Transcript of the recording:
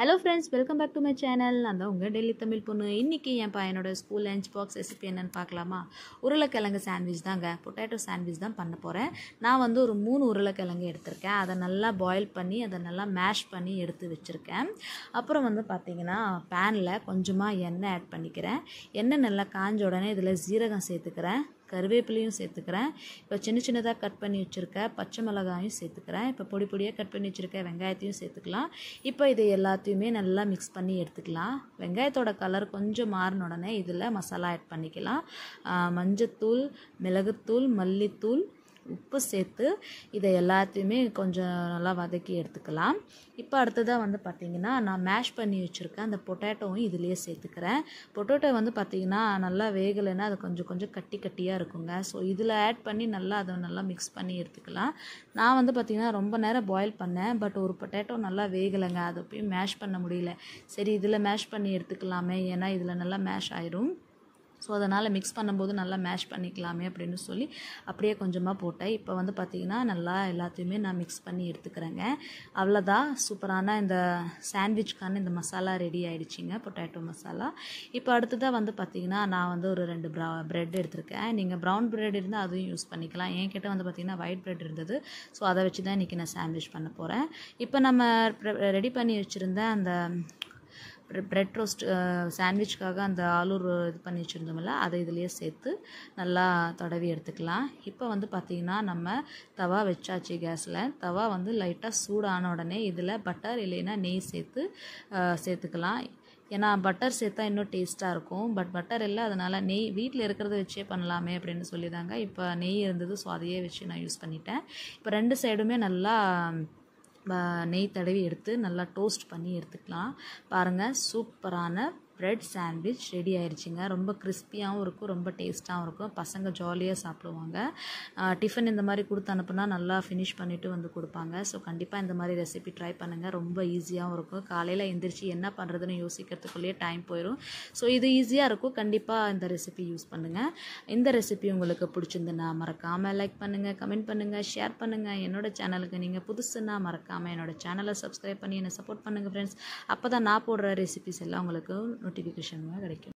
Hello friends, welcome back to my channel. நான் தான் உங்க டெல்லி தமிழ் பொண்ணு. இன்னைக்கு என் பையனோட ஸ்கூல் லஞ்ச் பாக்ஸ் ரெசிபி என்னன்னு பார்க்கலாமா? உருளைக்கிழங்கு சாண்ட்விச் தாங்க. பொட்டேட்டோ சாண்ட்விச் தான் பண்ண போறேன். நான் வந்து ஒரு 3 உருளைக்கிழங்கு எடுத்துர்க்கேன். அதை நல்லா பாயில் பண்ணி அதை நல்லா மேஷ் பண்ணி எடுத்து வச்சிருக்கேன். அப்புறம் வந்து பாத்தீங்கன்னா panல கொஞ்சமா எண்ணெய் ஆட் பண்ணிக்கிறேன். எண்ணெய் நல்லா காஞ்ச உடனே இதுல சீரகம் சேர்த்துக்கிறேன். கருவேப்பிலையும் சேர்த்துக்கிறேன். இப்போ சின்னதாக கட் பண்ணி வச்சுருக்க பச்சை மிளகாயும் சேர்த்துக்கிறேன். இப்போ பொடி பொடியாக கட் பண்ணி வச்சுருக்க வெங்காயத்தையும் சேர்த்துக்கலாம். இப்போ இதை எல்லாத்தையுமே நல்லா மிக்ஸ் பண்ணி எடுத்துக்கலாம். வெங்காயத்தோட கலர் கொஞ்சம் மாறின உடனே இதில் மசாலா ஆட் பண்ணிக்கலாம். மஞ்சத்தூள், மிளகுத்தூள், மல்லித்தூள், உப்பு சேர்த்து இதை எல்லாத்தையுமே கொஞ்சம் நல்லா வதக்கி எடுத்துக்கலாம். இப்போ அடுத்ததாக வந்து பார்த்திங்கன்னா நான் மேஷ் பண்ணி வச்சுருக்கேன் அந்த பொட்டேட்டோவும் இதிலேயே சேர்த்துக்கிறேன். பொட்டேட்டோ வந்து பார்த்திங்கன்னா நல்லா வேகலைன்னா அது கொஞ்சம் கட்டியாக இருக்குங்க. ஸோ இதில் ஆட் பண்ணி நல்லா அதை நல்லா மிக்ஸ் பண்ணி எடுத்துக்கலாம். நான் வந்து பார்த்திங்கன்னா ரொம்ப நேரம் பாயில் பண்ணேன். பட் ஒரு பொட்டேட்டோ நல்லா வேகலைங்க. அதை போய் மேஷ் பண்ண முடியல. சரி இதில் மேஷ் பண்ணி எடுத்துக்கலாமே, ஏன்னா இதில் நல்லா மேஷ் ஆயிரும். ஸோ அதனால் மிக்ஸ் பண்ணும்போது நல்லா மேஷ் பண்ணிக்கலாமே அப்படின்னு சொல்லி அப்படியே கொஞ்சமாக போட்டேன். இப்போ வந்து பார்த்திங்கன்னா நல்லா எல்லாத்தையுமே நான் மிக்ஸ் பண்ணி எடுத்துக்கிறேங்க. அவ்வளோதான், சூப்பரான இந்த சாண்ட்விச்க்கான இந்த மசாலா ரெடி ஆகிடுச்சிங்க, பொட்டேட்டோ மசாலா. இப்போ அடுத்ததாக வந்து பார்த்திங்கன்னா நான் வந்து ஒரு 2 ப்ரெட் எடுத்திருக்கேன். நீங்கள் ப்ரௌன் ப்ரெட் இருந்தால் அதுவும் யூஸ் பண்ணிக்கலாம். என்கிட்ட வந்து பார்த்திங்கன்னா ஒயிட் ப்ரெட் இருந்தது. ஸோ அதை வச்சு தான் இன்றைக்கி நான் சாண்ட்விச் பண்ண போகிறேன். இப்போ நம்ம ரெடி பண்ணி வச்சுருந்த அந்த பிரெட் ரோஸ்ட் சாண்ட்விச்காக அந்த ஆலு இது பண்ணி வச்சுருந்தோம்ல, அதை இதுலேயே சேர்த்து நல்லா தடவி எடுத்துக்கலாம். இப்போ வந்து பார்த்திங்கன்னா நம்ம தவா வச்சாச்சு கேஸில். தவா வந்து லைட்டாக சூடான உடனே இதில் பட்டர் இல்லைன்னா நெய் சேர்த்துக்கலாம். ஏன்னா பட்டர் சேர்த்தா இன்னும் டேஸ்ட்டாக இருக்கும். பட் பட்டர் இல்லை, அதனால் நெய் வீட்டில் இருக்கிறத வச்சே பண்ணலாமே அப்படின்னு சொல்லி தாங்க இப்போ நெய் இருந்தது. ஸோ அதையே வச்சு நான் யூஸ் பண்ணிட்டேன். இப்போ 2 சைடுமே நல்லா நெய் தடவி எடுத்து நல்லா டோஸ்ட் பண்ணி எடுத்துக்கலாம். பாருங்கள், சூப்பரான பிரெட் சாண்ட்விச் ரெடி ஆயிடுச்சுங்க. ரொம்ப கிறிஸ்பியாகவும் இருக்கும், ரொம்ப டேஸ்ட்டாகவும் இருக்கும். பசங்க ஜாலியாக சாப்பிடுவாங்க. டிஃபன் இந்த மாதிரி கொடுத்து அனுப்புனா நல்லா ஃபினிஷ் பண்ணிவிட்டு வந்து கொடுப்பாங்க. ஸோ கண்டிப்பாக இந்த மாதிரி ரெசிபி ட்ரை பண்ணுங்கள். ரொம்ப ஈஸியாகவும் இருக்கும். காலையில் எந்திரிச்சு என்ன பண்ணுறதுன்னு யோசிக்கிறதுக்குள்ளேயே டைம் போயிடும். ஸோ இது ஈஸியாக இருக்கும். கண்டிப்பாக இந்த ரெசிபி யூஸ் பண்ணுங்கள். இந்த ரெசிபி உங்களுக்கு பிடிச்சிருந்துன்னா மறக்காமல் லைக் பண்ணுங்கள், கமெண்ட் பண்ணுங்கள், ஷேர் பண்ணுங்கள். என்னோடய சேனலுக்கு நீங்கள் புதுசுன்னா மறக்காமல் என்னோடய சேனலை சப்ஸ்கிரைப் பண்ணி என்னை சப்போர்ட் பண்ணுங்கள் ஃப்ரெண்ட்ஸ். அப்போ தான் நான் போடுற ரெசிபிஸ் எல்லாம் உங்களுக்கு நோட்டிஃபிகேஷன் கிடைக்கும்.